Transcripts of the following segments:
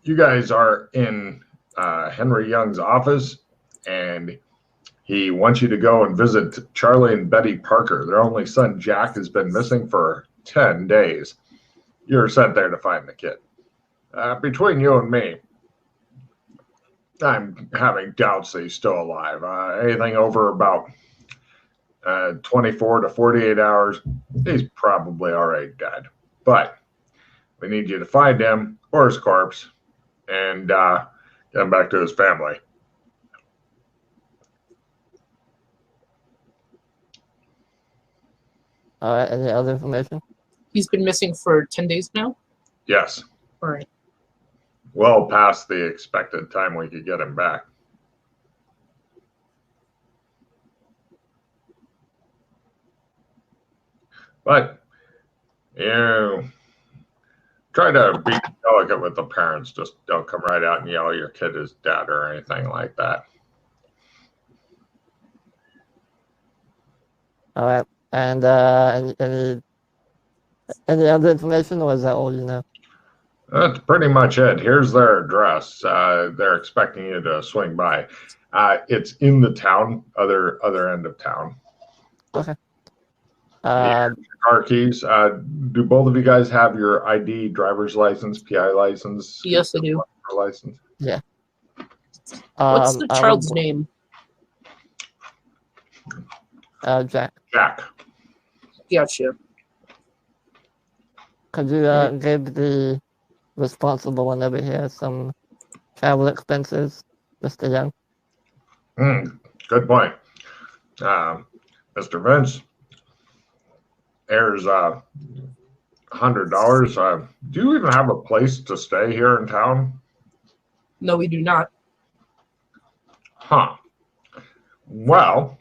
You guys are in Henry Young's office, and he wants you to go and visit Charlie and Betty Parker. Their only son, Jack, has been missing for 10 days. You're sent there to find the kid. Between you and me, I'm having doubts that he's still alive. Anything over about 24 to 48 hours, he's probably already dead. But we need you to find him or his corpse and get him back to his family. Any other information? He's been missing for 10 days now? Yes. All right. Well past the expected time we could get him back. But you try to be delicate with the parents. Just don't come right out and yell your kid is dead or anything like that. All right. And any other information, or is that all you know? That's pretty much it. Here's their address. They're expecting you to swing by. It's in the town, other end of town. Okay. Car keys. Do both of you guys have your ID, driver's license, PI license? Yes, I do. License. Yeah. What's the child's name? Jack. Jack. Gotcha. Could you give the responsible one over here some travel expenses, Mr. Young? Good point. Mr. Vince, there's $100. Do you even have a place to stay here in town? No, we do not. Huh. Well,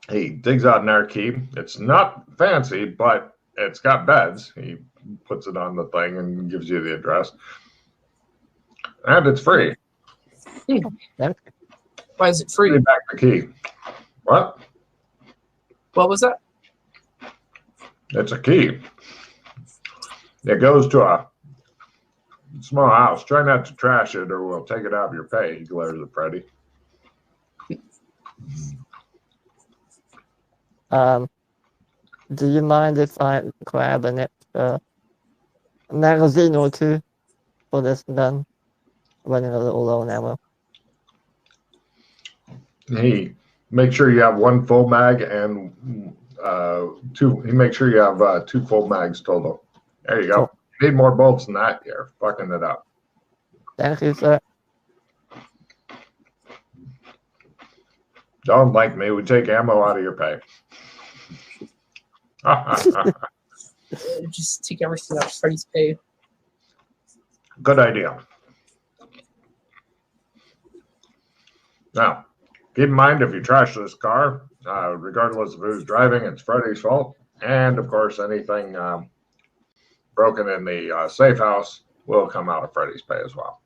he digs out an air key. It's not fancy, but it's got beds. He puts it on the thing and gives you the address. And it's free. Why is it free? Give me back the key. What? What was that? It's a key. It goes to a small house. Try not to trash it or we'll take it out of your pay, he glares at Freddie. Do you mind if I grab an extra magazine or two for this gun? Running a little low on ammo. He makes sure you have one full mag and two. He makes sure you have 2 full mags total. There you go. Cool. You need more bolts than that. You're fucking it up. Thank you, sir. Don't like me. We take ammo out of your pay. Just take everything out of Freddy's pay. Good idea. Now, keep in mind if you trash this car, regardless of who's driving, it's Freddy's fault. And of course, anything broken in the safe house will come out of Freddy's pay as well.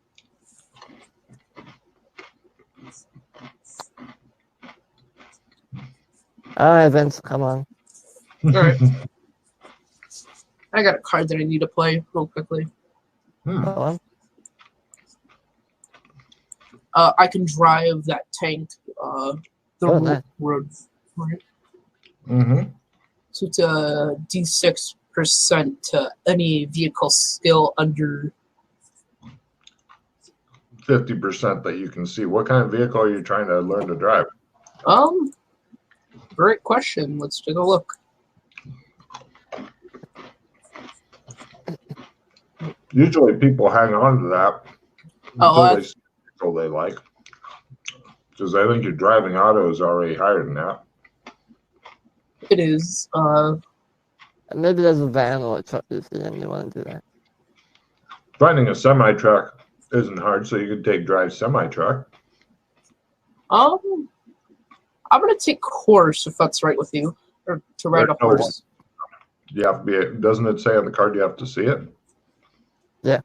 All right, Vince, come on. All right. I got a card that I need to play real quickly. Go on. I can drive that tank the road. Right? Mm-hmm. So it's a D6% to any vehicle skill under 50% that you can see. What kind of vehicle are you trying to learn to drive? Great question. Let's take a look. Usually people hang on to that until they see the vehicle they like. Because I think your driving auto is already higher than that. It is. Maybe there's a van or a truck you see and you want to do that. Finding a semi-truck isn't hard, so you could take drive semi-truck. I'm gonna take horse if that's right with you, or to ride a horse. You have to be. Doesn't it say on the card you have to see it? Yeah.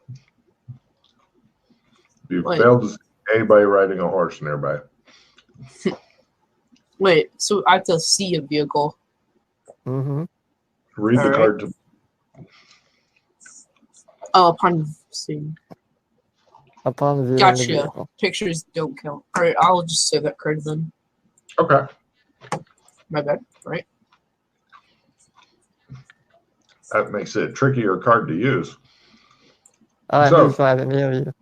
You failed to see anybody riding a horse nearby. Wait, so I have to see a vehicle. Mm-hmm. Read the card. Upon seeing. upon viewing the Gotcha. vehicle. Pictures don't count. Alright, I'll just save that card then. Okay. My bad. Right? That makes it a trickier card to use. Alright, So- who's driving, me or you?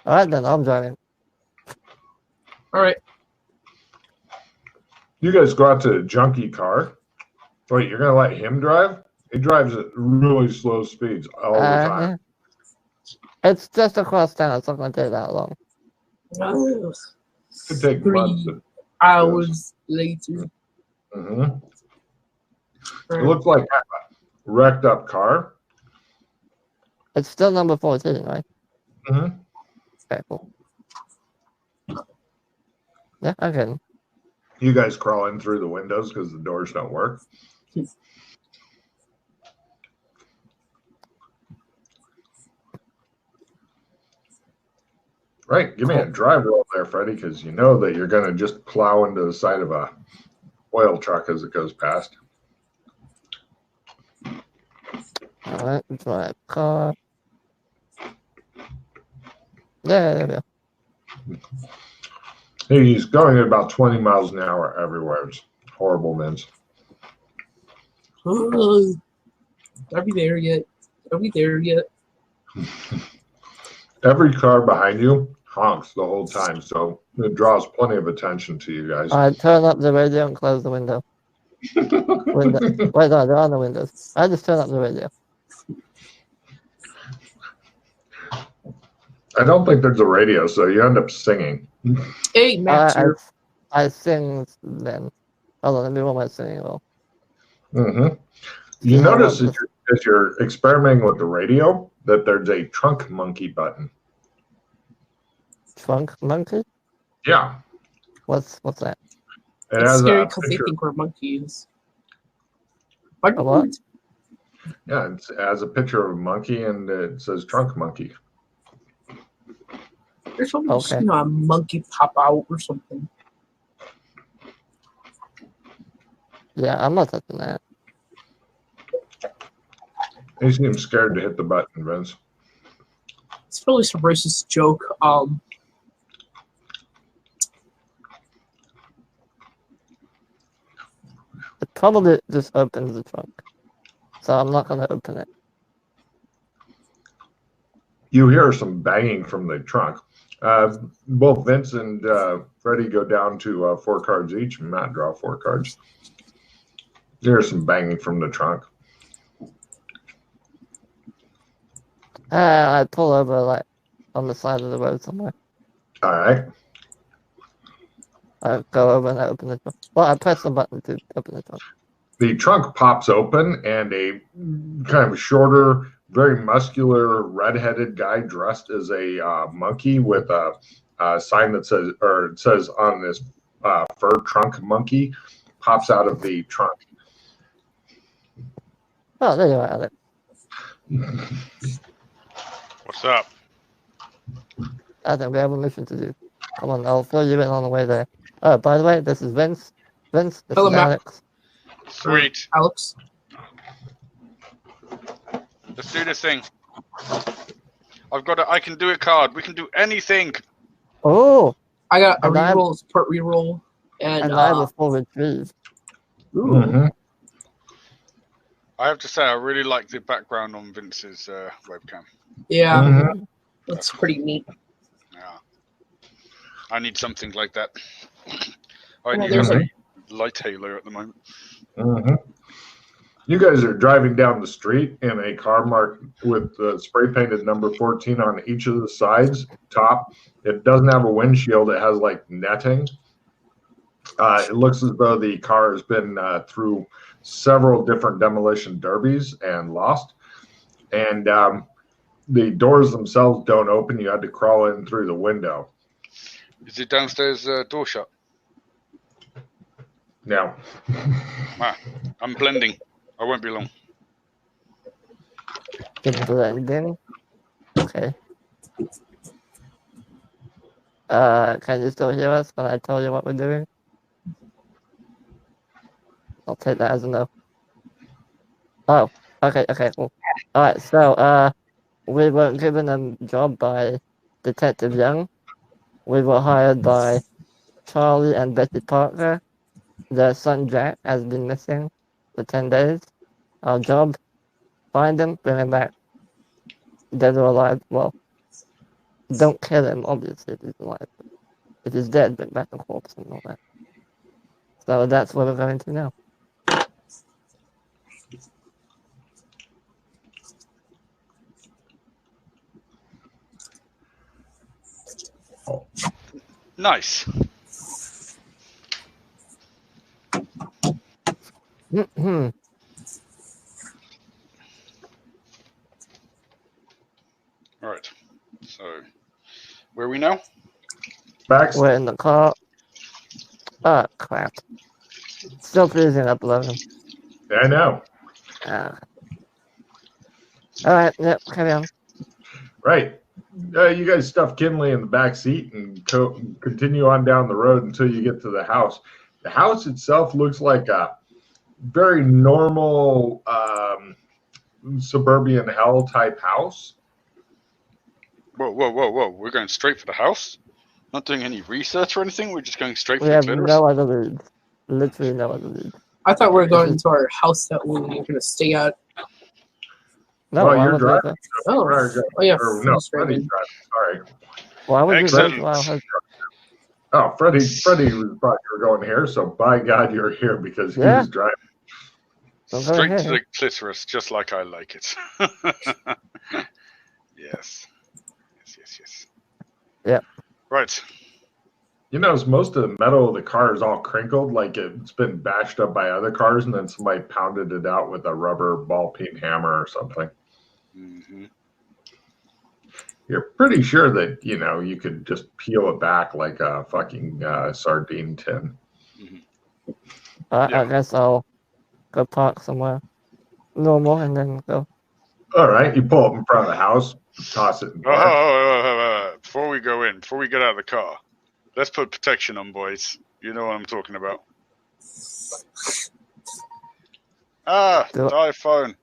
Alright then, I'm driving. Alright. You guys go out to a junky car. Wait, you're gonna let him drive? He drives at really slow speeds all the time. It's just across town. It's not going to take that long. Ugh. Could take 3 months. hours later. Mm-hmm. It Alright. looks like a wrecked up car. It's still number 14, right? Mm-hmm. Okay, cool. Yeah, okay. You guys crawl in through the windows because the doors don't work. Right, give me a drive roll there, Freddie, because you know that you're going to just plow into the side of a oil truck as it goes past. Alright, drive car. Yeah, there we go. He's going at about 20 miles an hour everywhere. It's horrible, Vince. Ugh. Are we there yet? Are we there yet? Every car behind you honks the whole time, so it draws plenty of attention to you guys. Alright, turn up the radio and close the window. Wait, no, there are no windows. I just turn up the radio. I don't think there's a radio, so you end up singing. Hey, Matt's here. I sing then. Hold on, let me roll my singing roll. Mm-hmm. You Yeah, notice well, as you're experimenting with the radio that there's a trunk monkey button. Trunk monkey? Yeah. What's that? It It's has scary a because they picture. think we're monkeys. What? A what? Yeah, it has a picture of a monkey and it says trunk monkey. There's something Okay. a monkey pop out or something. Yeah, I'm not touching that. He seems scared to hit the button, Vince. It's probably some racist joke. It probably just opens the trunk. So I'm not going to open it. You hear some banging from the trunk. Both Vince and Freddie go down to 4 cards each, and Matt draw 4 cards. You hear some banging from the trunk. I pull over like on the side of the road somewhere. All right. I go over and I open the trunk. Well, I press the button to open the trunk. The trunk pops open, and a kind of shorter, very muscular, red-headed guy dressed as a monkey with a sign that says, or it says on this fur trunk monkey, pops out of the trunk. Oh, there you are, Alex. What's up? I think we have a mission to do. Come on, I'll fill you in on the way there. Oh, by the way, this is Vince. Vince, this Hello, is Matt. Alex. Sweet. Alex. Let's do this thing. I can do a card. We can do anything. Oh, I got a And I have- reroll, support reroll, and I have a full retrieve. ooh, Mhm. I have to say, I really like the background on Vince's webcam. yeah, Mhm. that's pretty neat. Yeah. I need something like that. I Yeah, need there's a light halo at the moment. Mhm. You guys are driving down the street in a car marked with spray painted number 14 on each of the sides, top. It doesn't have a windshield. It has like netting. It looks as though the car has been through several different demolition derbies and lost. And the doors themselves don't open. You had to crawl in through the window. Is it downstairs door shut? Now, I'm blending. I won't be long. Get blending. Okay. Can you still hear us when I tell you what we're doing? I'll take that as a no. Oh, okay, cool. All right, so we were given a job by Detective Young. We were hired by Charlie and Betty Parker. Their son Jack has been missing for 10 days. Our job: find him, bring him back, dead or alive. Well, don't kill him, obviously, if he's alive. If he's dead, bring back the corpse and all that. So that's what we're going to now. Nice. Hmm. All right. So, where are we now? Back. We're in the car. Oh, crap. Still freezing up, Logan. I know. Alright, yep, carry on. Right. You guys stuff Kinley in the back seat and continue on down the road until you get to the house. The house itself looks like a very normal suburban hell type house. Whoa. We're going straight for the house? Not doing any research or anything? We're just going straight for We the have clitoris? no other leads. Literally no other leads. I thought we were going to our house that we were going to stay at. No, Well, why you're would we driving. go? Oh yeah, Or, no, Freddie's Freddie's driving. driving. Sorry. Why would we go Excellent. to our house? Oh, Freddie thought you were going here, so by God, you're here because he Yeah. was driving. Don't go Straight ahead. to the clitoris, just like I like it. Yes. Yep. Right. You notice most of the metal of the car is all crinkled, like it's been bashed up by other cars, and then somebody pounded it out with a rubber ball peen hammer or something. Mm-hmm. You're pretty sure that, you could just peel it back like a fucking sardine tin. Mm-hmm. I guess I'll go park somewhere normal and then go. All right, you pull up in front of the house, toss it in park. Before we go in, before we get out of the car, let's put protection on, boys. You know what I'm talking about. Die phone.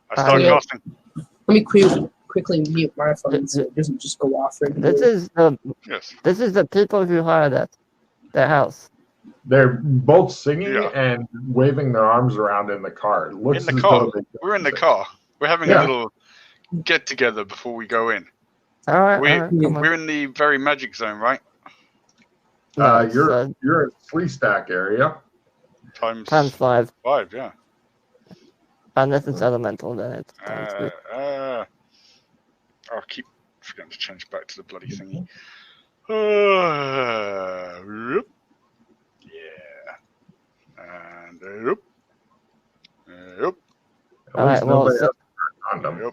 I start Yeah. casting. Let me quickly mute my phone so it doesn't just go off. This is the Yes. This is the people who hired us. Their house. They're both singing Yeah. and waving their arms around in the car. It looks In the as car. though they We're in the car. We're having a little get together before we go in. All right, come on. We're in the very magic zone, right? No, you're in Flea Stack area. times 5. 5, yeah. Unless it's elemental, then it's times 3. I'll keep forgetting to change back to the bloody thingy. Yeah. And yep. At least Alright, well, nobody has a condom.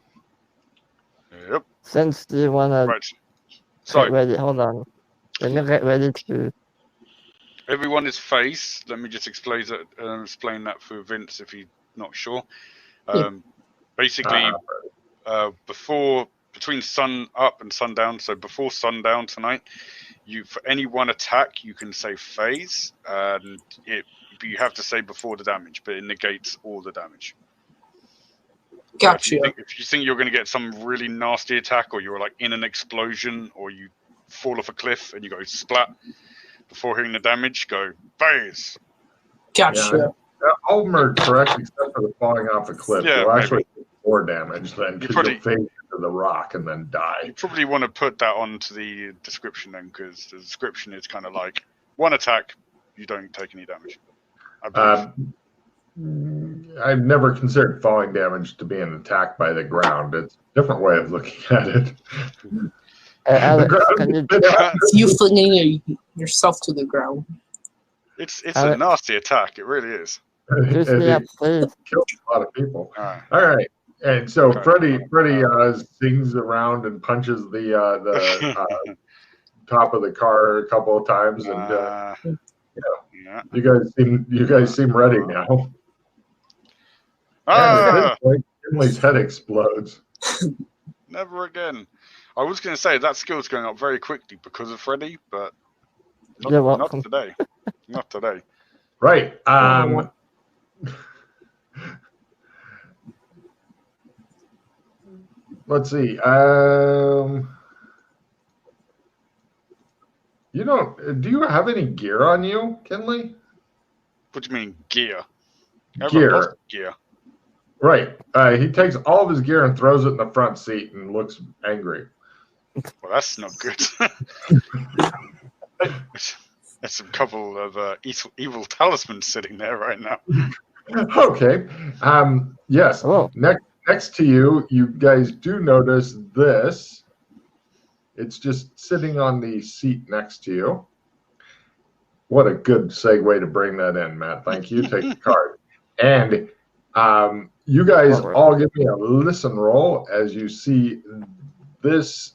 Yep. since you want to Right. get So ready, hold on. Let me get ready to... everyone is phase. Let me just explain that for Vince if he's not sure. Basically, between sun up and sundown, so before sundown tonight, for any one attack you can say phase, and you have to say before the damage, but it negates all the damage. Gotcha. If you think you're going to get some really nasty attack, or you're like in an explosion, or you fall off a cliff and you go splat before hearing the damage, go phase. Gotcha. Yeah, all of them are correct except for the falling off a cliff. Yeah, You'll maybe. actually take more damage then because you'll fade into the rock and then die. You probably want to put that onto the description then, because the description is kind of like one attack, you don't take any damage. I believe. I've never considered falling damage to be an attack by the ground. It's a different way of looking at it. Alex, can you... It's you flinging yourself to the ground. It's a nasty attack. It really is. Juice me up, please. It kills a lot of people. All right. All right. And so Okay. Freddie sings around and punches the top of the car a couple of times, and yeah. you guys seem ready now. Ah! Finley's head explodes. Never again. I was going to say that skill's going up very quickly because of Freddy, but not today. Not today. Right. let's see. You don't. Do you have any gear on you, Kinley? What do you mean gear? I have a lot Gear. of gear. Right. He takes all of his gear and throws it in the front seat and looks angry. Well, that's not good. There's a couple of evil talismans sitting there right now. Okay. Yes. Oh. Next to you, you guys do notice this. It's just sitting on the seat next to you. What a good segue to bring that in, Matt. Thank you. Take the card. And you guys all give me a listen roll as you see this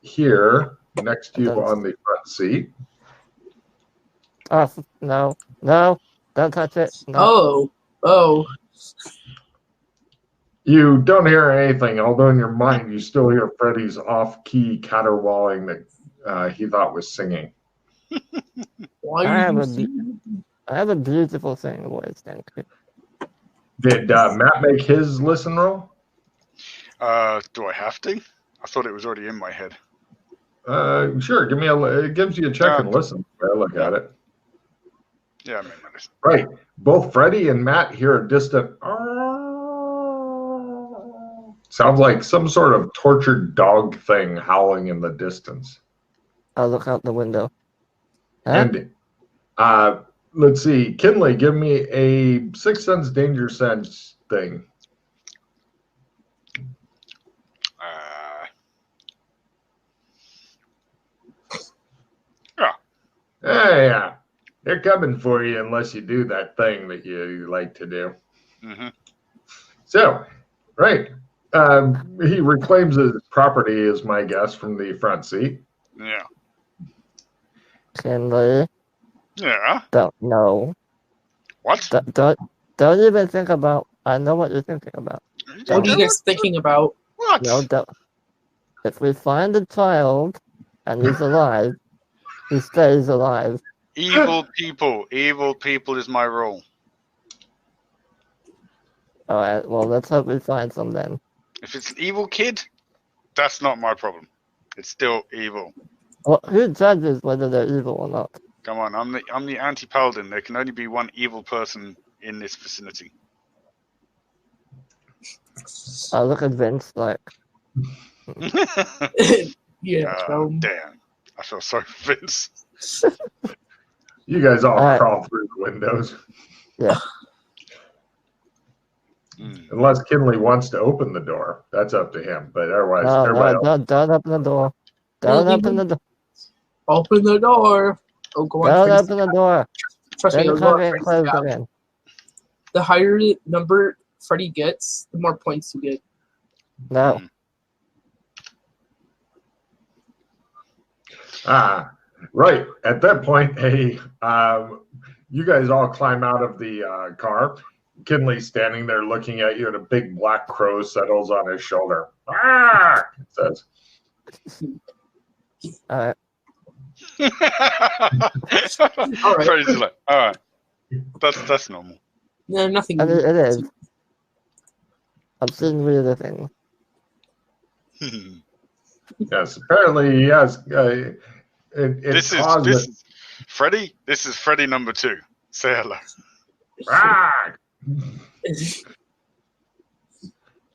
here next to you on the front seat. Oh, no. Don't touch it. No. Oh. You don't hear anything, although in your mind you still hear Freddy's off-key caterwauling that he thought was singing. Why I are have you I have a beautiful singing voice, thank you. Did Matt make his listen roll? Do I have to? I thought it was already in my head. Sure. It gives you a check and listen. I look at it. Yeah, I mean, my listen. Right. Both Freddie and Matt hear a distant. Sounds like some sort of tortured dog thing howling in the distance. I'll look out the window. Huh? And let's see. Kinley, give me a Sixth Sense Danger Sense thing. Yeah. They're coming for you unless you do that thing that you like to do. Mm-hmm. So, right. He reclaims his property, is my guess, from the front seat. Yeah. Kinley. Yeah. Don't know. What? Don't even think about. I know what you're thinking about. What are you guys thinking about? What? No, don't. If we find a child and he's alive, he stays alive. Evil people. Evil people is my rule. Alright, well, let's hope we find some then. If it's an evil kid, that's not my problem. It's still evil. Well, who judges whether they're evil or not? Come on, I'm the anti-paladin. There can only be one evil person in this vicinity. I look at Vince like, Yeah. Damn. I feel sorry for Vince. You guys all crawl through the windows. yeah. Unless Kinley wants to open the door. That's up to him. But otherwise, everybody else. Don't open the door. Don't open the door. Open the door. Oh, go on. Don't open the door. Trust me, Then the come in, close it in. The higher number Freddy gets, the more points you get. No. Right. At that point, you guys all climb out of the car. Kinley's standing there looking at you, and a big black crow settles on his shoulder. It says. All right. All right. Freddy's like, all right. That's normal. No, nothing. I mean, it is. I've seen weirder things. Yes, apparently he has. This is Freddy. This is Freddy number 2. Say hello.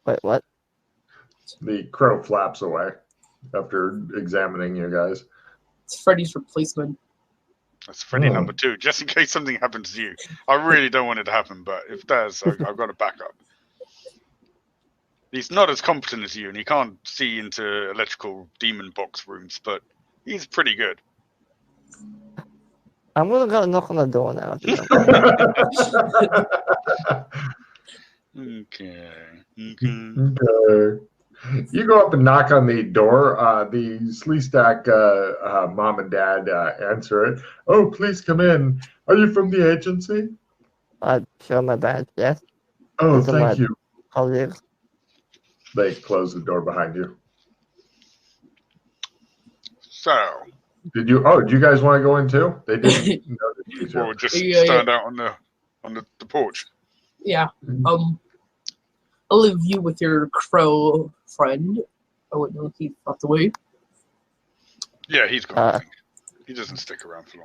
Wait, what? The crow flaps away after examining you guys. It's Freddy's replacement. That's Freddy number 2, just in case something happens to you. I really don't want it to happen, but if it does, I've got a backup. He's not as competent as you, and he can't see into electrical demon box rooms, but he's pretty good. I'm gonna go knock on the door now. Okay. You go up and knock on the door. The Sleestack mom and dad answer it. Oh, please come in. Are you from the agency? I show my badge, yes. Oh, thank you. Colleagues. They close the door behind you. So. Did you guys want to go in too? They didn't notice you two. Or just stand out on the porch. Yeah. I'll leave you with your crow friend. I wouldn't know if he thought the way. Yeah, he's gone. I think. He doesn't stick around for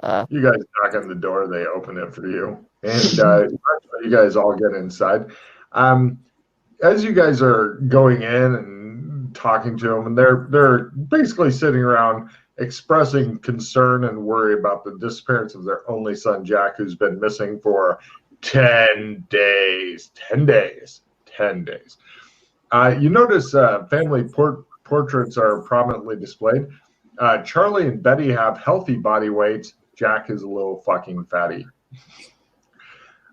long. You guys knock on the door. They open it for you, and you guys all get inside. As you guys are going in and talking to them, and they're basically sitting around expressing concern and worry about the disappearance of their only son, Jack, who's been missing for 10 days. 10 days. 10 days. You notice family portraits are prominently displayed. Charlie and Betty have healthy body weights. Jack is a little fucking fatty.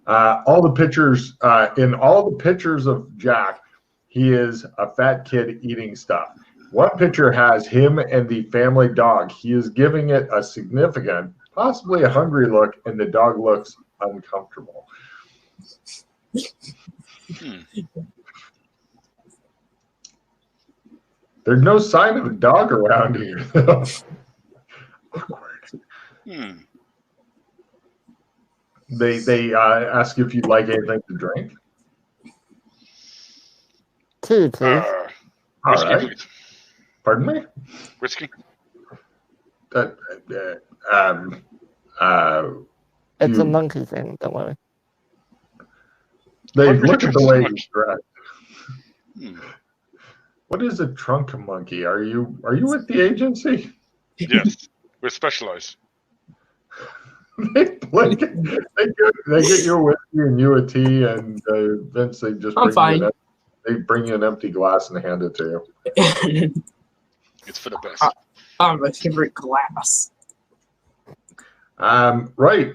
All the pictures, in all the pictures of Jack, he is a fat kid eating stuff. One picture has him and the family dog. He is giving it a significant, possibly a hungry look, and the dog looks uncomfortable. There's no sign of a dog around here. Awkward. They ask if you'd like anything to drink. Tea, please. All Whiskey, right. please. Pardon me? Whiskey? It's you- a monkey thing, don't worry. They Why look at the so way much? he's dressed. What is a trunk monkey? Are you with the agency? Yes. We're specialized. they get you a whiskey and you a tea, and Vince, they just I'm fine. They bring you an empty glass and hand it to you. It's for the best. Oh, my favorite glass. Right.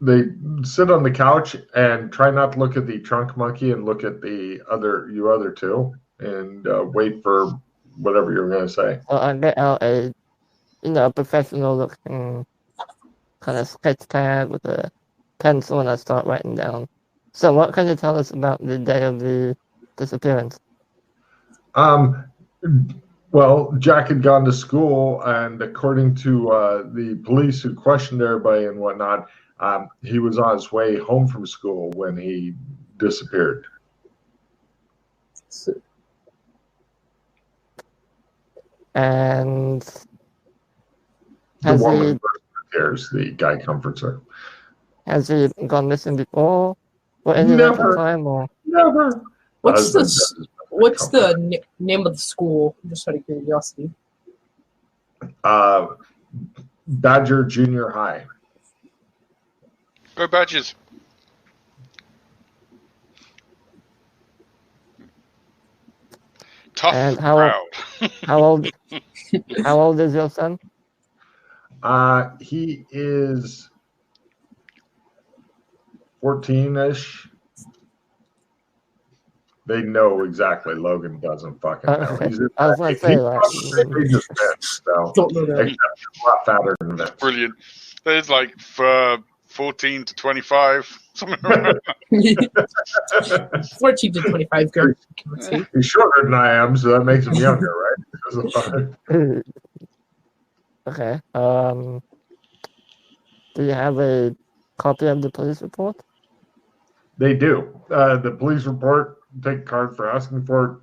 They sit on the couch and try not to look at the trunk monkey and look at the other two, and wait for whatever you're going to say. Well, I get out a professional looking kind of sketch pad with a pencil, and I start writing down. So what can you tell us about the day of the disappearance? Well, Jack had gone to school, and according to the police who questioned everybody and whatnot, he was on his way home from school when he disappeared. And The has woman he first appears. The guy comforts her. has he gone missing before? Or any Never. other time? Or Never. What's Husband the does his What's comfort. the name of the school? Just out of curiosity. Badger Junior High. Go Badgers. Tough And crowd. how old is your son? He is 14-ish. They know exactly. Logan doesn't fucking know. Okay. He's in I was that gonna age. say, He's like, probably just Vince, so Don't know that. except he's a lot fatter than Vince. Brilliant. There's like 14 to 25. Something around. 14 to 25, give or take. He's shorter than I am, so that makes him younger, right? Okay. Do you have a copy of the police report? They do. The police report, take a card for asking for it,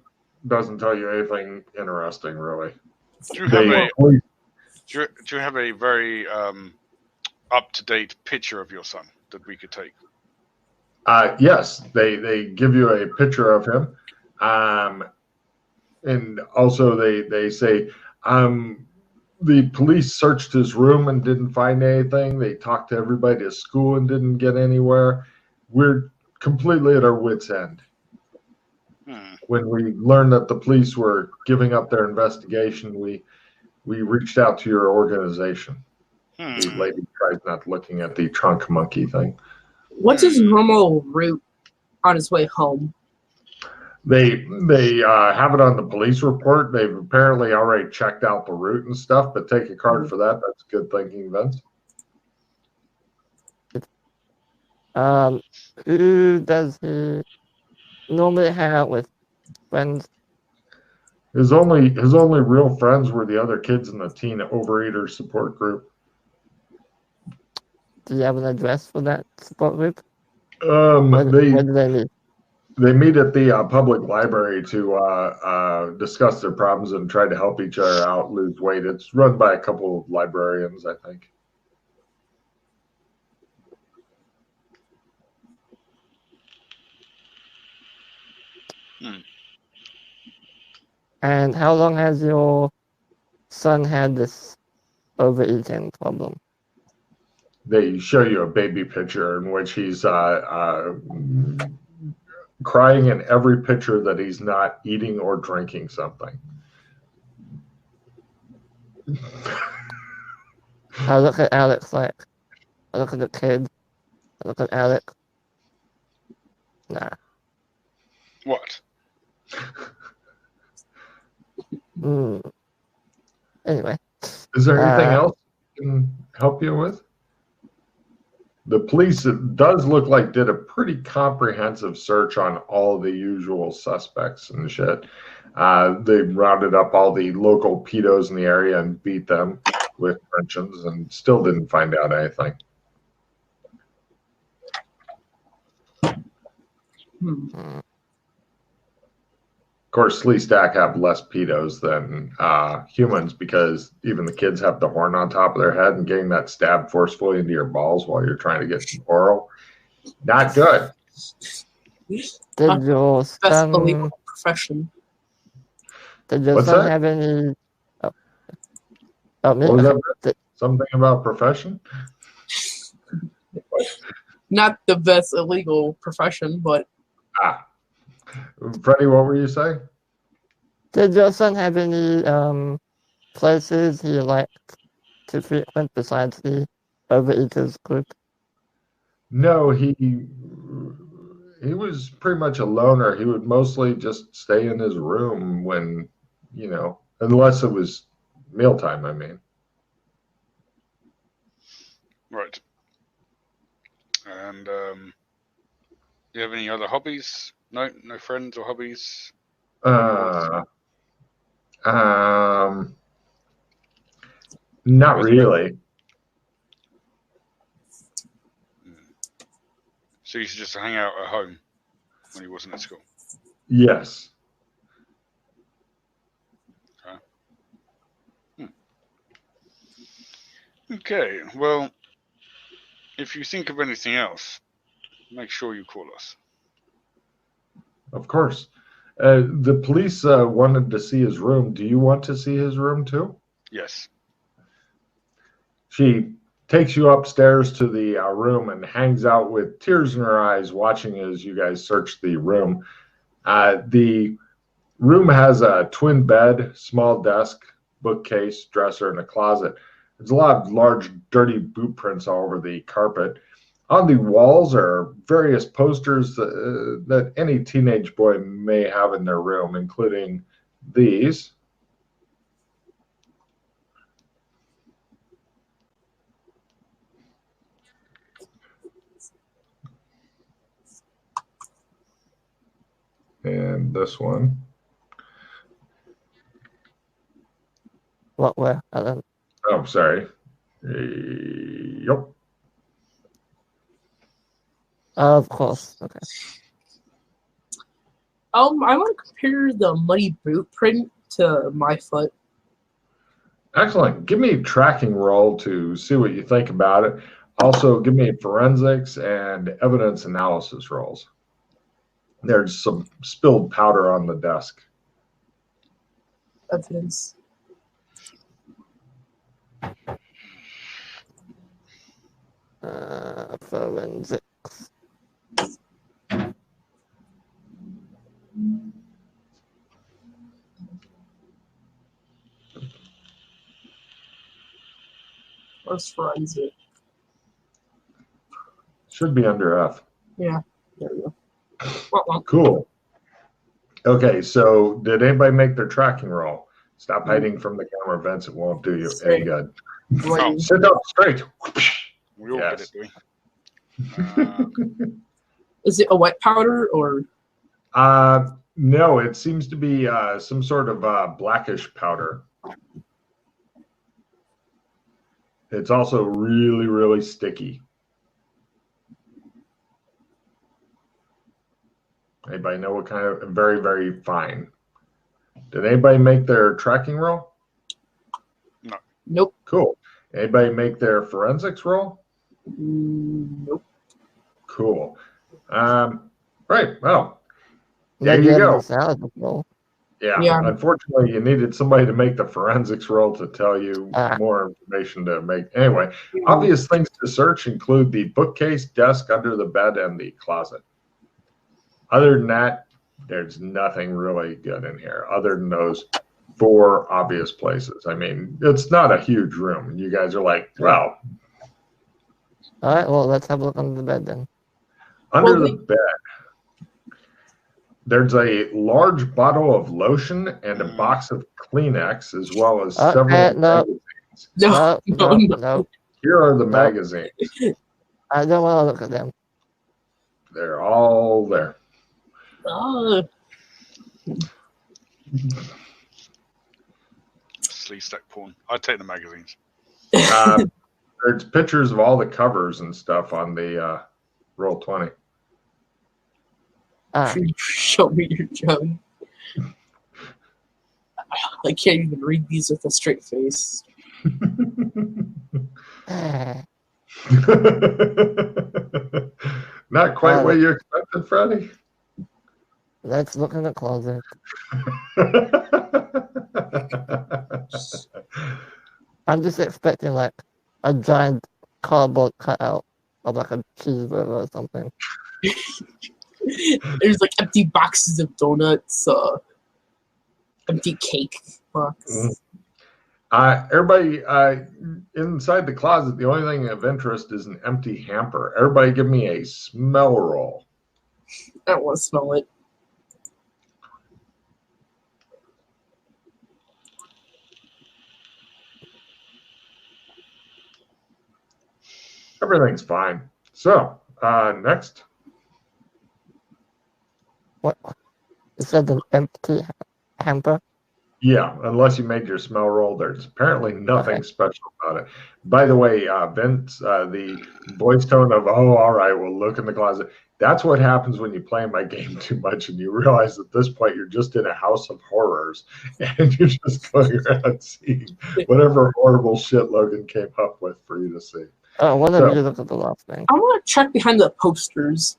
doesn't tell you anything interesting, really. Do you have They- do you have a very up-to-date picture of your son that we could take? Yes, they give you a picture of him, and also they say the police searched his room and didn't find anything. They talked to everybody at school and didn't get anywhere. We're completely at our wits' end. When we learned that the police were giving up their investigation, we reached out to your organization. The lady tried not looking at the trunk monkey thing. What's his normal route on his way home? They have it on the police report. They've apparently already checked out the route and stuff, but take a card for that. That's good thinking, Vince. Who does he normally hang out with? Friends? His only real friends were the other kids in the teen overeater support group. Do you have an address for that support group? Where They do they meet? they meet at the public library to discuss their problems and try to help each other out lose weight. It's run by a couple of librarians, I think. And how long has your son had this overeating problem? They show you a baby picture in which he's crying in every picture that he's not eating or drinking something. I look at Alex like, I look at the kid, I look at Alex. Nah. What? Anyway. Is there anything else I can help you with? The police, it does look like, did a pretty comprehensive search on all the usual suspects and shit. They rounded up all the local pedos in the area and beat them with pensions and still didn't find out anything. Of course, Slee Stack have less pedos than humans because even the kids have the horn on top of their head, and getting that stab forcefully into your balls while you're trying to get oral, not good. Did your That's the son, legal profession. did your What's son that? have any... What was that? Something about profession? Not the best illegal profession, but Freddie, what were you saying? Did your son have any places he liked to frequent besides the Overeaters group? No, he was pretty much a loner. He would mostly just stay in his room when, unless it was mealtime, I mean. Right. And do you have any other hobbies? No friends or hobbies? Not really. So you used to just hang out at home when he wasn't at school? Yes. Okay, well, if you think of anything else, make sure you call us. Of course. The police wanted to see his room. Do you want to see his room too? Yes. She takes you upstairs to the room and hangs out with tears in her eyes, watching as you guys search the room. The room has a twin bed, small desk, bookcase, dresser, and a closet. There's a lot of large, dirty boot prints all over the carpet. On the walls are various posters that any teenage boy may have in their room, including these. And this one. What were? Alan? Oh, sorry. Yep. Of course. Okay. I want to compare the muddy boot print to my foot. Excellent. Give me a tracking roll to see what you think about it. Also, give me forensics and evidence analysis rolls. There's some spilled powder on the desk. Evidence. Forensics. Where's forensic? Should be under F. Yeah, there we go. Well. Cool. Okay, so did anybody make their tracking roll? Stop hiding from the camera, Vince. It won't do you any good. Right. Sit up straight. We all Yes. get it, do we? Is it a wet powder or? No, it seems to be some sort of blackish powder. It's also really, really sticky. Anybody know what kind of? Very, very fine. Did anybody make their tracking roll? No. Nope. Cool. Anybody make their forensics roll? Nope. Cool. Right. Well, there Maybe you have go. the salad roll. Yeah. Yeah. Unfortunately, you needed somebody to make the forensics roll to tell you more information to make. Anyway, obvious things to search include the bookcase, desk, under the bed, and the closet. Other than that, there's nothing really good in here other than those 4 obvious places. I mean, it's not a huge room. You guys are like, well. All right, well, let's have a look under the bed then. Under the bed, there's a large bottle of lotion and a box of Kleenex, as well as several magazines. No. Here are the magazines. I don't want to look at them. They're all there. Sleeve stack porn. I'd take the magazines. There's pictures of all the covers and stuff on the Roll20. Show me your jug. I can't even read these with a straight face. Not quite what you expected, Freddie. Let's look in the closet. I'm just expecting like a giant cardboard cutout of like a cheeseburger or something. There's like empty boxes of donuts, empty cake box. Everybody, inside the closet, the only thing of interest is an empty hamper. Everybody give me a smell roll. I don't want to smell it. Everything's fine. So, next. What? You said an empty hamper? Yeah, unless you made your smell roll, there's apparently nothing special about it. By the way, Vince, the voice tone of, oh, all right, we'll look in the closet. That's what happens when you play my game too much and you realize at this point you're just in a house of horrors and you're just going around seeing whatever horrible shit Logan came up with for you to see. Oh, what have you look at the last thing? I want to check behind the posters.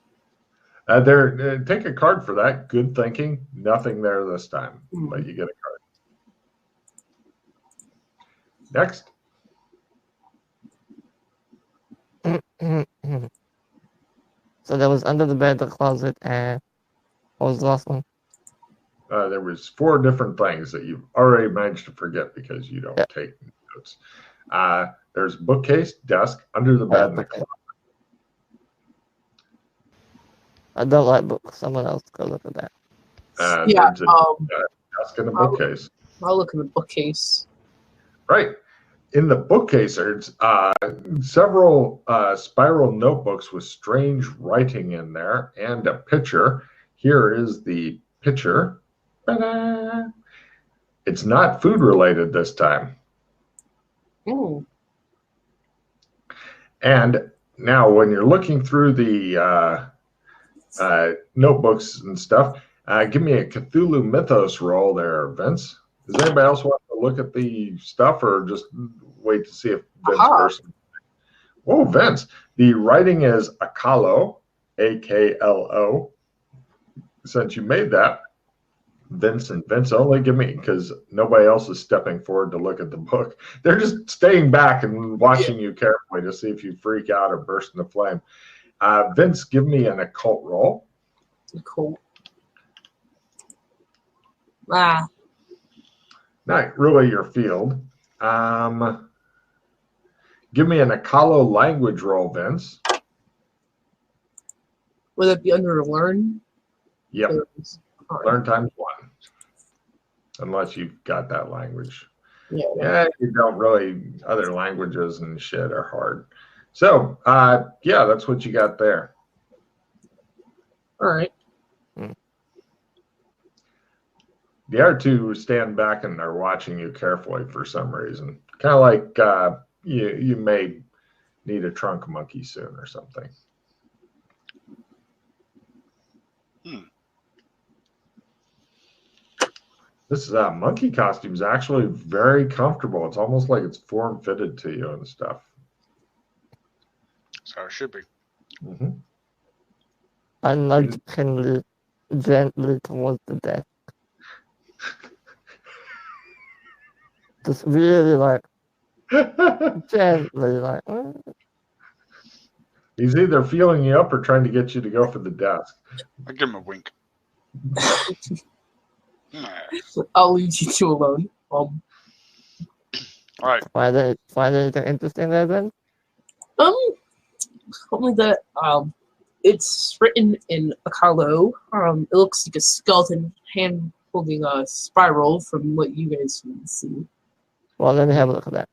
Take a card for that. Good thinking. Nothing there this time, but you get a card. Next. So there was under the bed, the closet, and what was the last one? There was 4 different things that you've already managed to forget because you don't take notes. There's bookcase, desk, under the bed, and the closet. I don't like books. Someone else go look at that. There's a desk and a bookcase. I'll look in the bookcase. Right. In the bookcase, there's several spiral notebooks with strange writing in there and a picture. Here is the picture. Ta-da! It's not food related this time. Ooh. And now when you're looking through the notebooks and stuff, give me a Cthulhu Mythos roll there, Vince. Does anybody else want to look at the stuff or just wait to see if Vince person? Oh, Vince. The writing is Akalo, A-K-L-O. Since you made that, Vince and Vince only give me, because nobody else is stepping forward to look at the book. They're just staying back and watching you carefully to see if you freak out or burst into flame. Vince, give me an occult roll. Occult. Not really your field. Give me an Akalo language roll, Vince. Would that be under learn? Yep. Learn times 1. Unless you've got that language. Yeah, you don't really. Other languages and shit are hard. So, yeah, that's what you got there. All right. The other 2 stand back and are watching you carefully for some reason. Kind of like you may need a trunk monkey soon or something. This monkey costume is actually very comfortable. It's almost like it's form fitted to you and stuff. So it should be. Mm-hmm. I nudge Kinley gently towards the desk. Just really like gently, like. He's either feeling you up or trying to get you to go for the desk. I give him a wink. I'll leave you two alone. All right. Find anything interesting there then? Only that it's written in Akalo. It looks like a skeleton hand holding a spiral from what you guys can see. Well, let me have a look at that.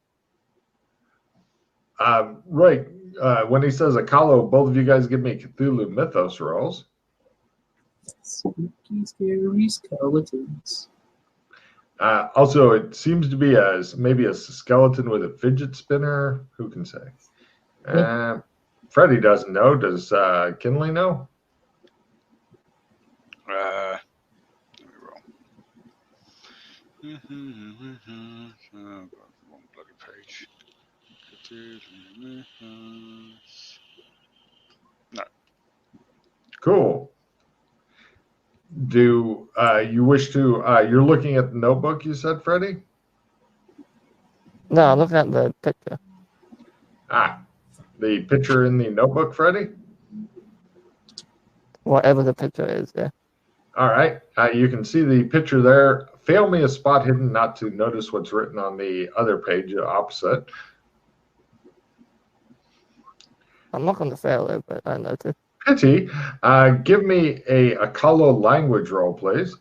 Right. When he says Akalo, both of you guys give me Cthulhu Mythos rolls. Spooky, scary skeletons. Also, it seems to be maybe a skeleton with a fidget spinner. Who can say? Freddie doesn't know. Does Kinley know? Let me roll. Wrong bloody page. No. Cool. Do you wish to? You're looking at the notebook, you said, Freddie? No, I'm looking at the picture. The picture in the notebook, Freddie? Whatever the picture is, yeah. All right. You can see the picture there. Fail me a spot hidden not to notice what's written on the other page opposite. I'm not going to fail it, but I noticed. Pity. Give me a Akalo language roll, please.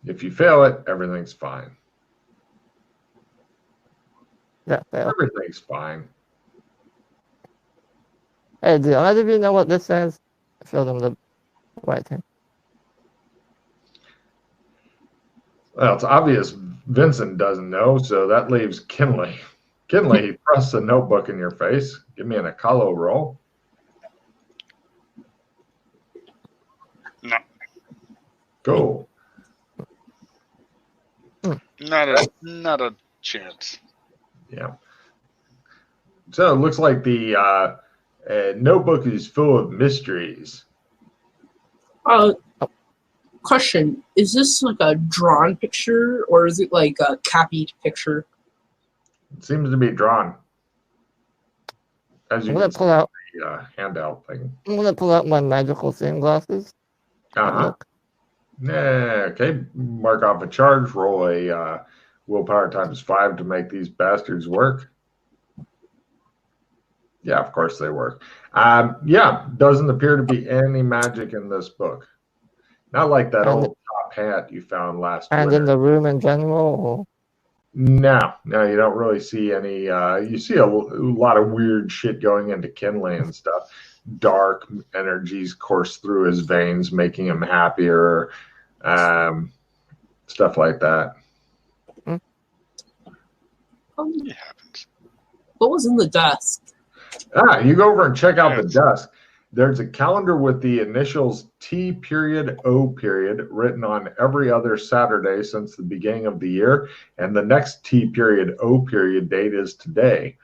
If you fail it, everything's fine. Yeah, fail. Everything's fine. Hey, do either of you know what this says? Show them the right thing. Well, it's obvious Vincent doesn't know, so that leaves Kinley. Kinley, he thrusts a notebook in your face. Give me an Akalo roll. No. Go. Not a chance. Yeah. So it looks like the notebook is full of mysteries. Question: is this like a drawn picture, or is it like a copied picture? It seems to be drawn. As you I'm going can to pull out. see, the handout thing. I'm going to pull out my magical seeing glasses. Yeah, okay. Mark off a charge. Roll a willpower ×5 to make these bastards work. Yeah, of course they work. Yeah, doesn't appear to be any magic in this book. Not like that old top hat you found last And winter. in the room in general? Or? No, you don't really see any. You see a lot of weird shit going into Kinley and stuff. Dark energies course through his veins, making him happier. Stuff like that. It happens. What was in the desk? You go over and check out the desk. There's a calendar with the initials T period O period written on every other Saturday since the beginning of the year, and the next T period O period date is today.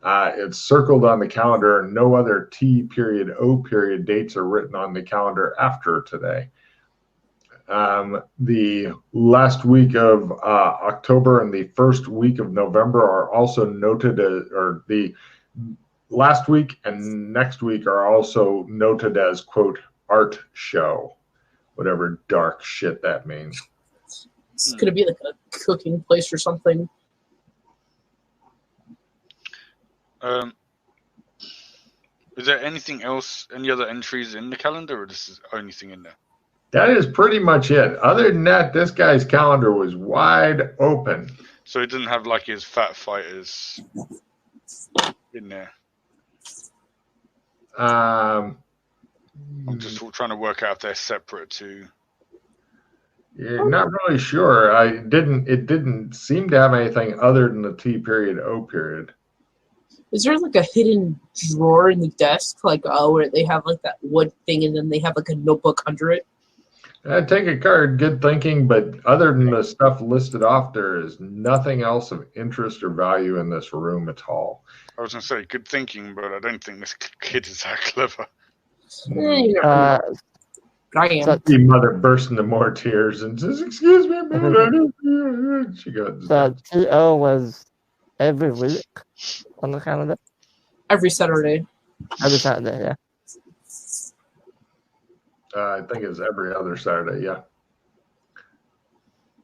It's circled on the calendar, and no other T period O period dates are written on the calendar after today. The last week of October and the first week of November are also noted or the last week and next week are also noted as, quote, art show, whatever dark shit that means. It's going to be like a cooking place or something. Is there anything else, any other entries in the calendar, or this is the only thing in there? That is pretty much it. Other than that, this guy's calendar was wide open. So he didn't have like his fat fighters in there. I'm just trying to work out if they're separate too. Yeah, not really sure. It didn't seem to have anything other than the T period O period. Is there like a hidden drawer in the desk, like where they have like that wood thing, and then they have like a notebook under it? Take a card, good thinking, but other than the stuff listed off, there is nothing else of interest or value in this room at all. I was going to say, good thinking, but I don't think this kid is that clever. I am. So, The mother bursts into more tears and says, "Excuse me, man." She goes, so TO was every week on the calendar? Every Saturday. Every Saturday, yeah. I think it's every other Saturday, yeah.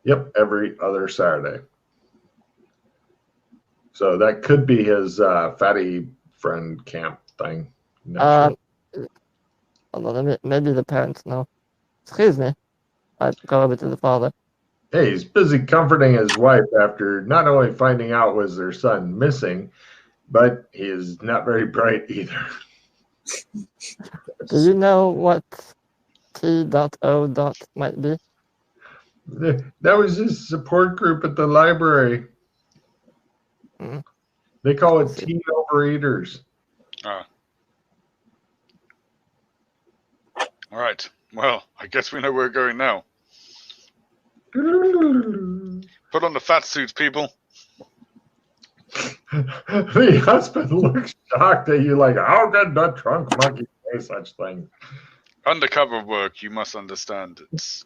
Yep, every other Saturday. So that could be his fatty friend camp thing. Not sure. Although maybe the parents know. Excuse me. I go over to the father. Hey, he's busy comforting his wife after not only finding out was their son missing, but he is not very bright either. Do you know what T.O. might be? That was his support group at the library. Mm. They call it teen overeaters. All right. Well, I guess we know where we're going now. Put on the fat suits, people. The husband looks shocked at you like, how can the trunk monkey say such things? Undercover work, you must understand. It's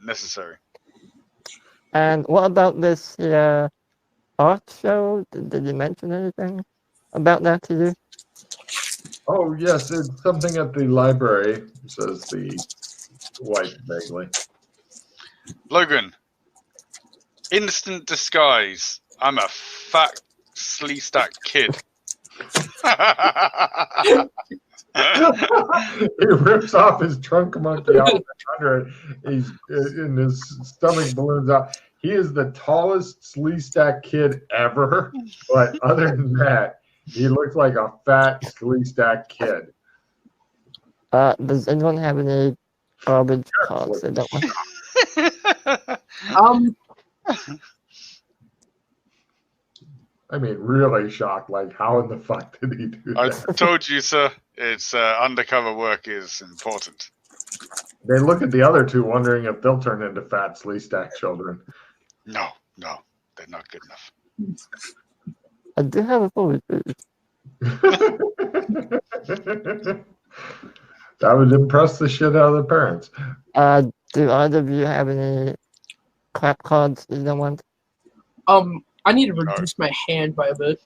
necessary. And what about this art show? Did you mention anything about that to you? Oh, yes, it's something at the library, says the wife vaguely. Logan, instant disguise. I'm a fat, slee-stacked kid. He rips off his trunk monkey out under it. He's in his stomach balloons out. He is the tallest slee-stack kid ever, but other than that, he looks like a fat slee-stack kid. Does anyone have any garbage cards they don't want? I mean, really shocked. Like, how in the fuck did he do I that? told you, sir. It's undercover work is important. They look at the other two, wondering if they'll turn into fat slee-stack children. No, they're not good enough. I do have a food. That would impress the shit out of the parents. Do either of you have any crap cards you don't want? I need to reduce my hand by a bit.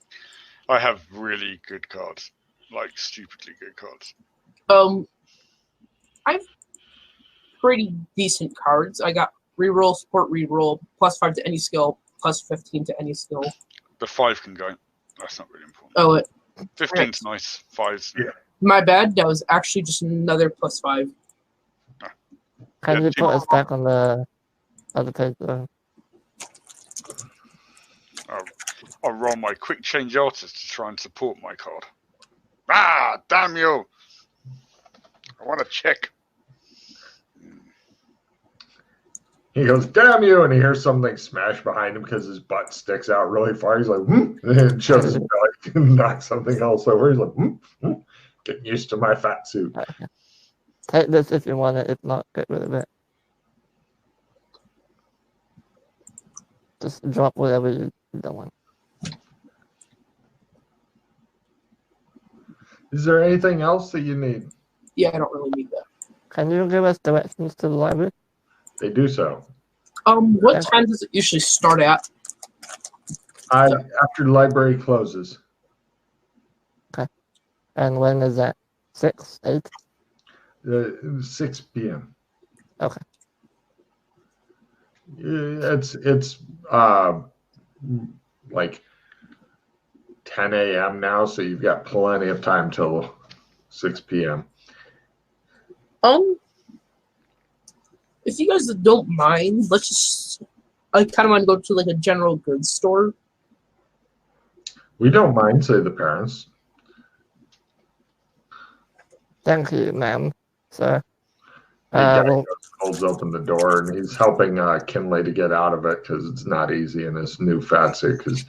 I have really good cards, like stupidly good cards. I have pretty decent cards. I got reroll, support reroll, +5 to any skill, +15 to any skill. The 5 can go. That's not really important. Oh, 15's nice. 5's. Yeah. my bad. That was actually just another +5. Can you put us back on the other page? I'll roll my quick change artist to try and support my card. Ah, damn you! I want to check. He goes, "Damn you!" and he hears something smash behind him because his butt sticks out really far. He's like, "Hmm," and shoves his belly and knocks something else over. He's like, Getting used to my fat suit. Take this if you want it. If not, get rid of it. Just drop whatever you don't want. Is there anything else that you need? Yeah, I don't really need that. Can you give us directions to the library? They do so. What time does it usually start at? After the library closes. Okay. And when is that? 6, 8? 6 p.m. Okay. It's like 10 a.m. now, so you've got plenty of time till 6 p.m. If you guys don't mind, let's just. I kind of want to go to like a general goods store. We don't mind, say the parents. Thank you, ma'am. So, The guy well, holds open the door and he's helping Kinley to get out of it because it's not easy in this new fat suit because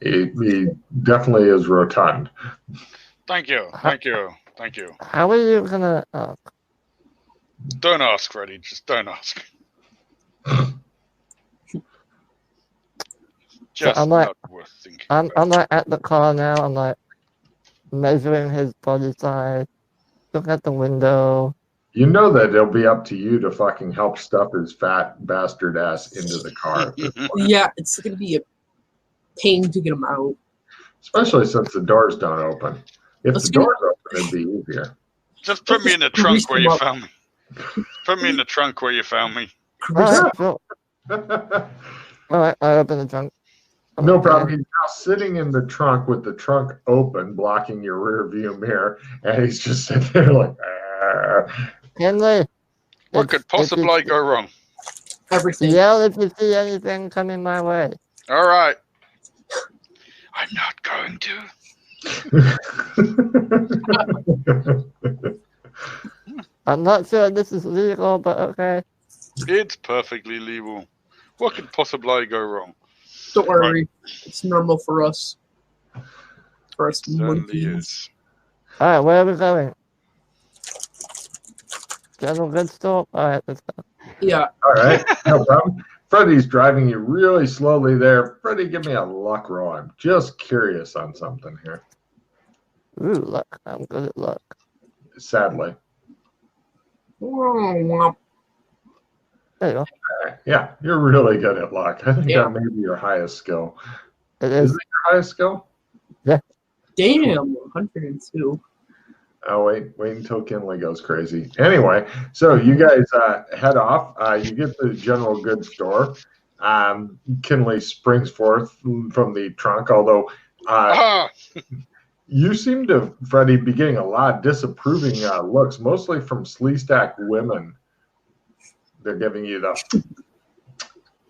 He definitely is rotund. Thank you. Thank you. Thank you. How are you gonna? Don't ask, Freddy. Just don't ask. Just I'm like- not worth thinking I'm about. like at the car now. I'm like measuring his body size. Look at the window. You know that it'll be up to you to fucking help stuff his fat bastard ass into the car at this point. Yeah, it's gonna be a pain to get him out. Especially since the doors don't open. If Let's the do it. doors open, it'd be easier. Just put me in the trunk where you found me. Put me in the trunk where you found me. All right, sure. All right, I open the trunk. No problem. He's now sitting in the trunk with the trunk open, blocking your rear view mirror, and he's just sitting there like, Henley. What could possibly go wrong? Everything. Yell if you see anything coming my way. All right. I'm not going to. I'm not sure this is legal, but okay. It's perfectly legal. What could possibly go wrong? Don't worry, it's normal for us. For us Certainly monkeys. is. All right, where are we going? General goods store. All right, let's go. Yeah. All right, no problem. Freddy's driving you really slowly there. Freddy, give me a luck roll. I'm just curious on something here. Ooh, luck. I'm good at luck. Sadly. There you go. Yeah, you're really good at luck. I think Yeah. that may be your highest skill. It Is is. it your highest skill? Damn, 102. Oh, wait until Kinley goes crazy. Anyway, so you guys head off. You get to the general goods store. Kinley springs forth from the trunk, although you seem to, Freddie, be getting a lot of disapproving looks, mostly from Sleestack women. They're giving you the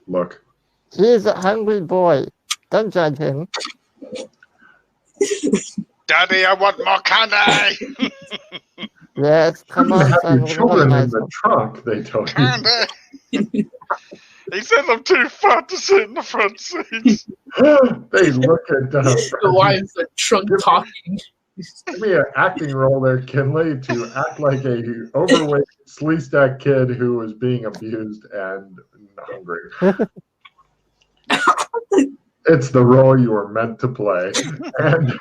look. He is a hungry boy. Don't judge him. Daddy, I want more candy. Yes, come on, Have son. your We're children gonna in the trunk, they told you. Candy. He says I'm too fat to sit in the front seat. They look at Why is the trunk talking? give me an acting role there, Kinley, to act like a overweight Sleestack kid who was being abused and hungry. It's the role you were meant to play. And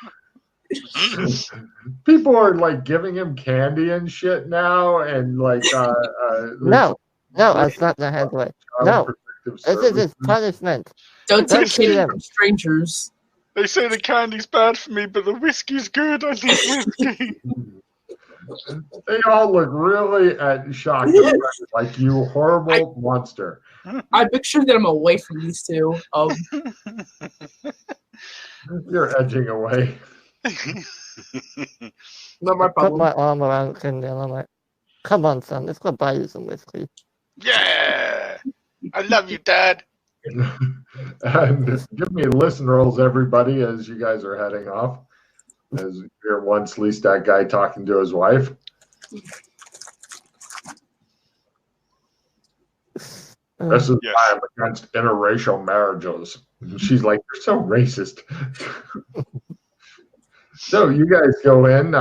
people are like giving him candy and shit now, and like No, I slapped their heads away. No, this is his punishment. Don't Don't take see candy them. from strangers. They say the candy's bad for me, but the whiskey's good. I need whiskey. They all look really shocked, like you horrible monster. I make sure that I'm away from these two. You're edging away. Not my Put problem. my arm around Kinley and I'm like, come on, son, let's go buy you some whiskey. Yeah. I love you, Dad. And give me listen rolls, everybody, as you guys are heading off. As you're one Sleestack guy talking to his wife. This is Yes. why I'm against interracial marriages. She's like, you're so racist. So you guys go in.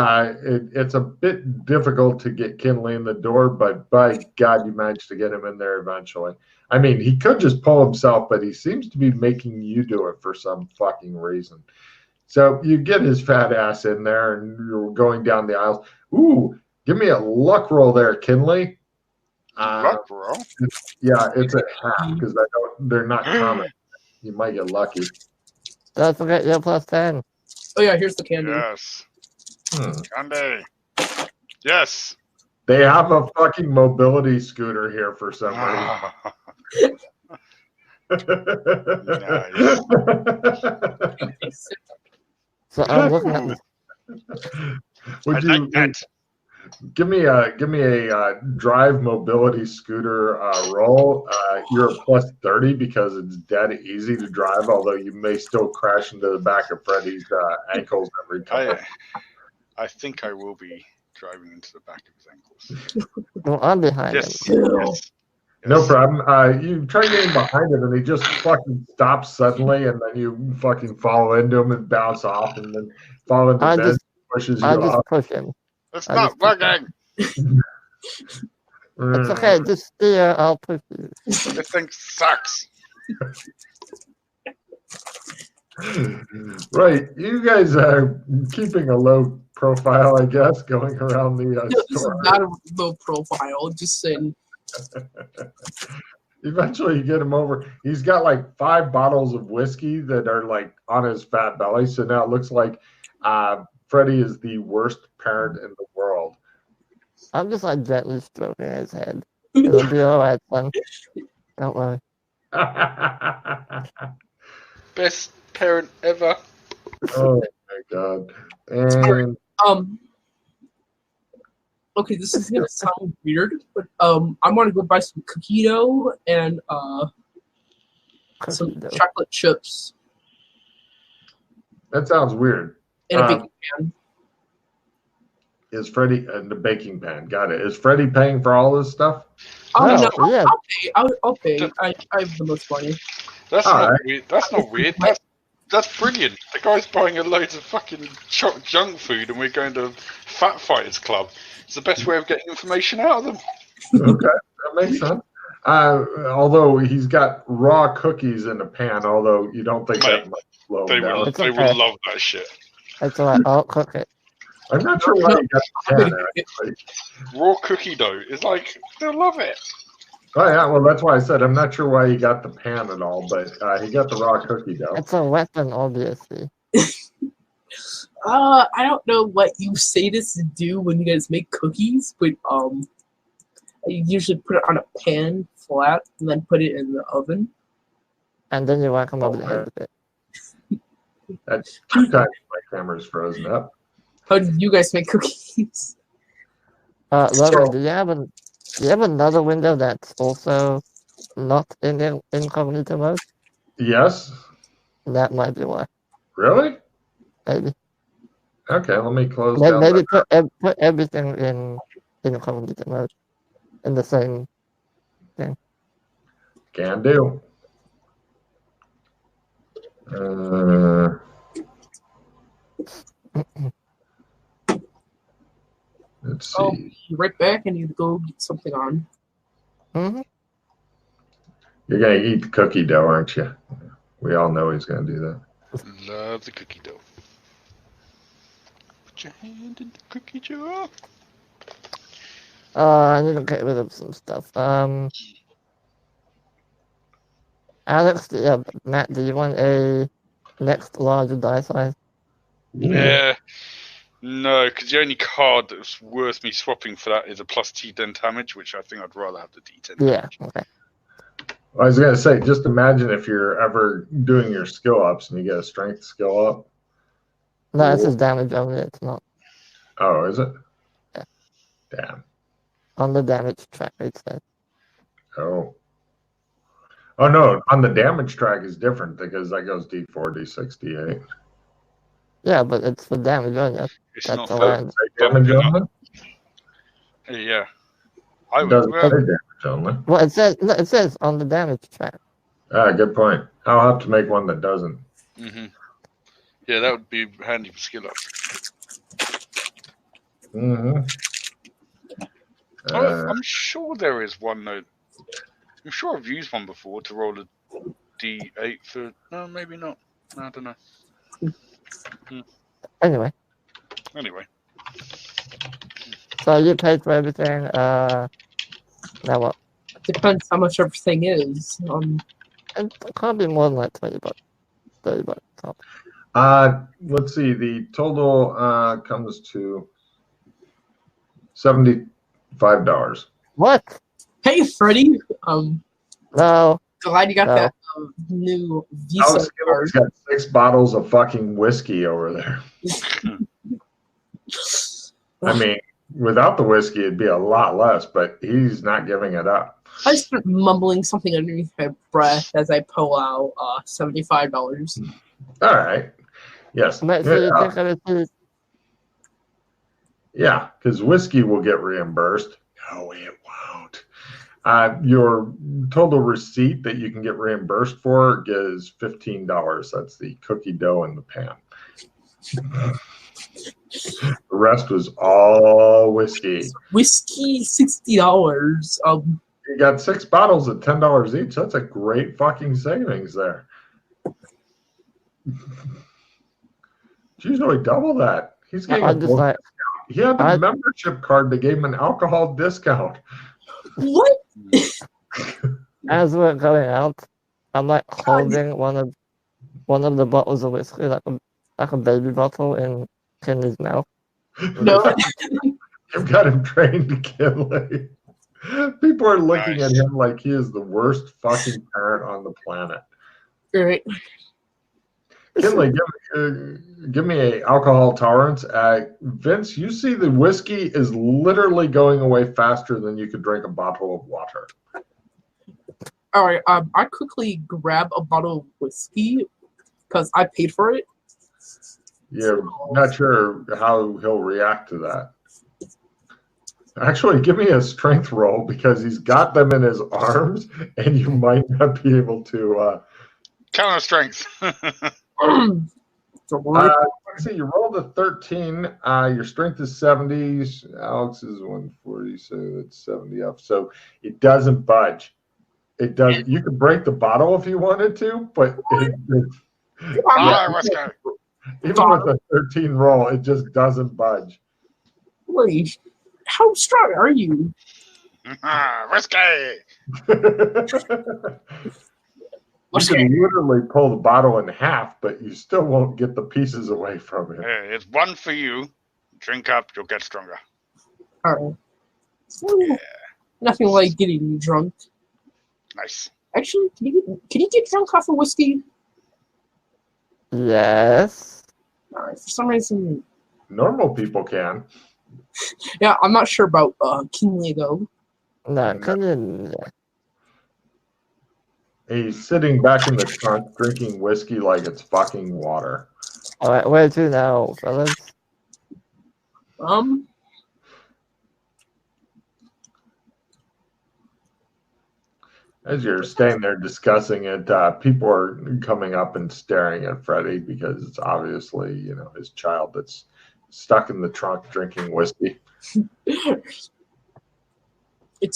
It's a bit difficult to get Kinley in the door, but by God, you managed to get him in there eventually. I mean, he could just pull himself, but he seems to be making you do it for some fucking reason. So you get his fat ass in there, and you're going down the aisles. Ooh, give me a luck roll there, Kinley. Luck roll. Yeah, it's a half because they're not common. You might get lucky. Don't forget your plus 10. Oh yeah, here's the candy. Yes. Candy. Yes. They have a fucking mobility scooter here for some reason. Nice. So I'm looking at Would I you like that. give me a drive mobility scooter roll? You're a plus 30 because it's dead easy to drive, although you may still crash into the back of Freddy's ankles every time. I think I will be driving into the back of his ankles. well, I'm behind him. Yes. No problem. You try getting behind him, and he just fucking stops suddenly, and then you fucking follow into him and bounce off, and then fall into bed, pushes I you just off. push him. It's not working. It's okay, just steer, I'll push you. This thing sucks. Right, you guys are keeping a low profile, I guess, going around the No, this is store. not a low profile. Just saying. Eventually, you get him over. He's got like 5 bottles of whiskey that are like on his fat belly. So now it looks like Freddy is the worst parent in the world. I'm just like gently stroking his head. It'll be alright, son. Don't worry. Best parent ever. Oh my god! And Okay, this is gonna sound weird, but I want to go buy some cookie dough and some Cookie dough. chocolate chips that sounds weird. in a baking pan. Is Freddie the baking pan? Got it. Is Freddie paying for all this stuff? Oh No, no, yeah. I'll pay. I have the most money. That's All not right. weird. That's not weird. That's brilliant. The guy's buying a load of fucking junk food, and we're going to Fat Fighters Club. It's the best way of getting information out of them. Okay, that makes sense. Although he's got raw cookies in the pan, although you don't think Mate, that much slow They him down. will. It's They okay. will love that shit. It's alright, I'll cook it. I'm not sure why he got the pan. Actually. Raw cookie dough is like they'll love it. Oh yeah, well that's why I said I'm not sure why he got the pan at all, but he got the raw cookie dough. It's a weapon, obviously. I don't know what you sadists do when you guys make cookies, but you usually put it on a pan flat and then put it in the oven. And then you whack him over the head with it. That's 2 times my camera's frozen up. How do you guys make cookies? Logan, do you have another window that's also not in the incognito mode? Yes. That might be why. Really? Maybe. Okay, let me close down. Maybe put everything in incognito mode. In the same thing. Can do. Let's see. Oh, be right back. I need to go get something on. Mm-hmm. You're gonna eat the cookie dough, aren't you? We all know he's gonna do that. Love the cookie dough. Put your hand in the cookie jar. I need to get rid of some stuff. Alex, Matt, do you want a next larger die size? Yeah. No, because the only card that's worth me swapping for that is a plus T10 damage, which I think I'd rather have the D10 Yeah, damage. okay. I was gonna say, just imagine if you're ever doing your skill ups and you get a strength skill up. No, this is damage only, it's not Oh, is it? Yeah. Damn. on the damage track, it says. Oh. Oh no, on the damage track is different because that goes D4, D6, D8. Yeah, but it's the damage only. It's That's not the for land. Damage bumping up. only? Yeah. I It would. doesn't Well, say damage only. Well, it says on the damage track. Ah, good point. I'll have to make one that doesn't. hmm Yeah, that would be handy for skill up. Mm-hmm. I'm sure there is one though. I'm sure I've used one before to roll a D8 for. No, maybe not. No, I don't know. Anyway, Anyway, so you paid for everything. Now what? Depends how much everything is. It can't be more than like $20, $30. So. Let's see. The total comes to $75. What? Hey, Freddie. No. Glad you got No. that new Visa Alex card. has got 6 bottles of fucking whiskey over there. I mean, without the whiskey, it'd be a lot less, but he's not giving it up. I start mumbling something underneath my breath as I pull out $75. All right. Yes. Mate, so you think of it, Yeah, because whiskey will get reimbursed. No, it won't. Your total receipt that you can get reimbursed for is $15. That's the cookie dough in the pan. The rest was all whiskey. Whiskey, $60. You got 6 bottles at $10 each. That's a great fucking savings there. It's usually double that. He's getting a just like, he had the membership card that gave him an alcohol discount. What? as we're going out, I'm like holding one of the bottles of whiskey, like a baby bottle in Kenley's mouth. No. You've got him trained to Kinley. People are looking at him like he is the worst fucking parent on the planet. Right. Kinley, give me a alcohol tolerance. Vince, you see the whiskey is literally going away faster than you could drink a bottle of water. All right. I quickly grab a bottle of whiskey because I paid for it. Yeah, not sure how he'll react to that. Actually, give me a strength roll because he's got them in his arms, and you might not be able to. Counter strength. See, you rolled a 13. Your strength is 70. Alex is 140, so that's 70 up. So it doesn't budge. It does. You could break the bottle if you wanted to, but Let's go. Even with a 13 roll, it just doesn't budge. Wait, how strong are you? Whiskey. You can literally pull the bottle in half, but you still won't get the pieces away from it. It's one for you. Drink up, you'll get stronger. All right. Yeah. Nothing like getting drunk. Nice. Actually, can you get drunk off of whiskey? Yes. All right. For some reason, normal people can. Yeah, I'm not sure about Kinley though. No, Kenley. He's sitting back in the trunk drinking whiskey like it's fucking water. All right, where to now, fellas? As you're staying there discussing it, people are coming up and staring at Freddie because it's obviously, his child that's stuck in the trunk drinking whiskey. It's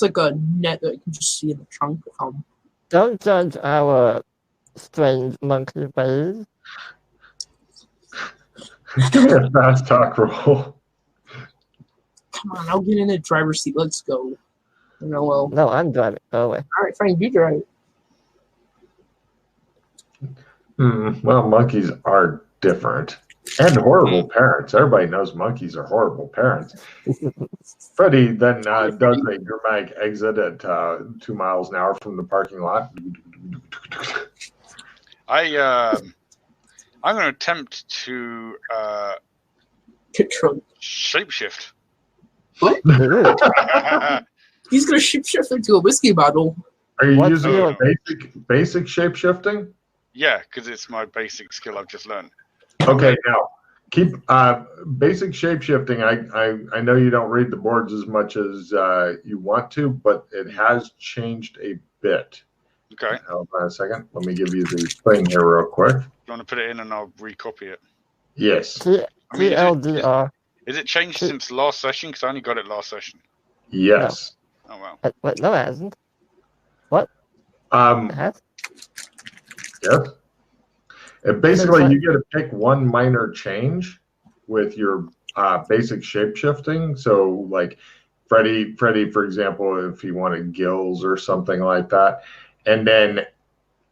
like a net that you can just see in the trunk. Don't judge our strange monkey ways. Give me a fast talk roll. Come on, I'll get in the driver's seat. Let's go. No, I'm driving. Go away. All right, fine. You drive. Well, monkeys are different. And horrible parents. Everybody knows monkeys are horrible parents. Freddie then does a dramatic exit at 2 miles an hour from the parking lot. I'm going to attempt to shapeshift. What? He's going to shapeshift into a whiskey bottle. Are you using basic shapeshifting? Yeah, because it's my basic skill I've just learned. Okay, now keep basic shapeshifting. I know you don't read the boards as much as you want to, but it has changed a bit. Okay. Hold on a second. Let me give you the thing here real quick. You want to put it in and I'll recopy it? Yes. TLDR. Is it changed since last session? Because I only got it last session. Yes. No. Oh, wow. Wait, no, it hasn't. What? It has? Yes. Basically, you get to pick one minor change with your basic shapeshifting. So, like Freddie, for example, if he wanted gills or something like that, and then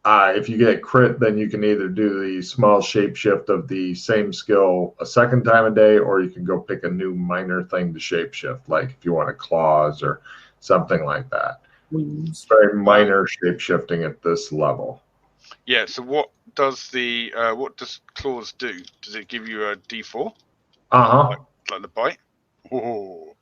if you get crit, then you can either do the small shapeshift of the same skill a second time a day, or you can go pick a new minor thing to shapeshift, like if you want claws or something like that. It's very minor shapeshifting at this level. Yeah. So what does claws do? Does it give you a D4? Uh-huh. Like the bite? Oh.